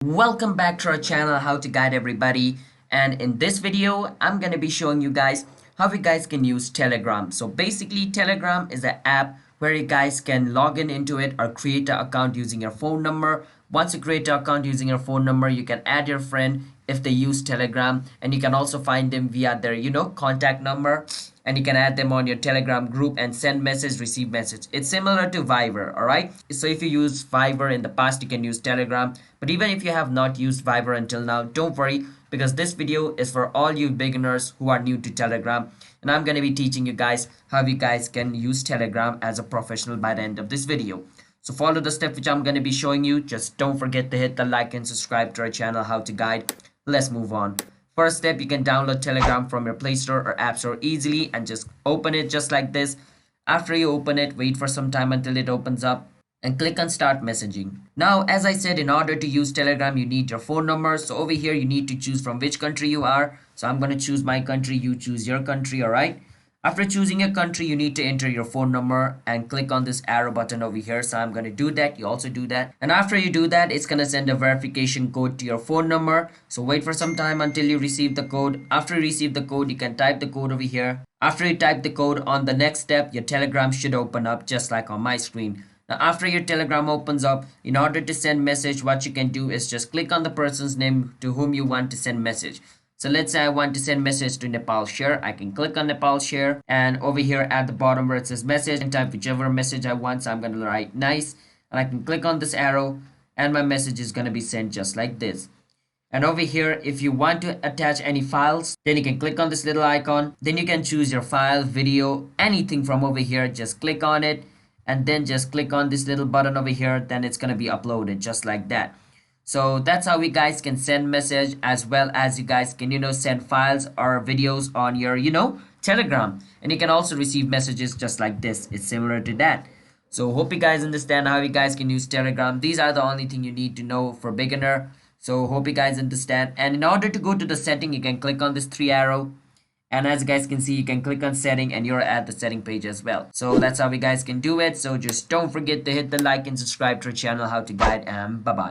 Welcome back to our channel How to Guide Everybody, and in this video I'm going to be showing you guys how you guys can use Telegram. So basically Telegram is an app where you guys can log in into it or create an account using your phone number. Once you create an account using your phone number, you can add your friend if they use Telegram, and you can also find them via their contact number, and you can add them on your Telegram group and send message, receive message. It's similar to Viber. All right, so if you use Viber in the past, you can use Telegram. But even if you have not used Viber until now, don't worry, because this video is for all you beginners who are new to Telegram, and I'm going to be teaching you guys how you guys can use Telegram as a professional by the end of this video. So follow the step which I'm going to be showing you. Just don't forget to hit the like and subscribe to our channel How to Guide. Let's move on. First step, you can download Telegram from your Play Store or App Store easily and just open it just like this. After you open it, wait for some time until it opens up and click on start messaging. Now, as I said, in order to use Telegram, you need your phone number. So over here, you need to choose from which country you are. So I'm going to choose my country. You choose your country. All right. After choosing your country, you need to enter your phone number and click on this arrow button over here. So I'm going to do that. You also do that. And after you do that, it's going to send a verification code to your phone number. So wait for some time until you receive the code. After you receive the code, you can type the code over here. After you type the code, on the next step, your Telegram should open up just like on my screen. Now, after your Telegram opens up, in order to send message, what you can do is just click on the person's name to whom you want to send message. So let's say I want to send message to Nepal share. I can click on Nepal share, and over here at the bottom where it says message, and type whichever message I want. So I'm going to write nice, and I can click on this arrow, and my message is going to be sent just like this. And over here, if you want to attach any files, then you can click on this little icon. Then you can choose your file, video, anything from over here. Just click on it, and then just click on this little button over here. Then it's going to be uploaded just like that. So that's how you guys can send message, as well as you guys can send files or videos on your Telegram, and you can also receive messages just like this. It's similar to that. So hope you guys understand how you guys can use Telegram. These are the only thing you need to know for beginner. So hope you guys understand. And in order to go to the setting, you can click on this three arrow, and as you guys can see, you can click on setting and you're at the setting page as well. So that's how you guys can do it. So just don't forget to hit the like and subscribe to our channel How to Guide, and bye bye.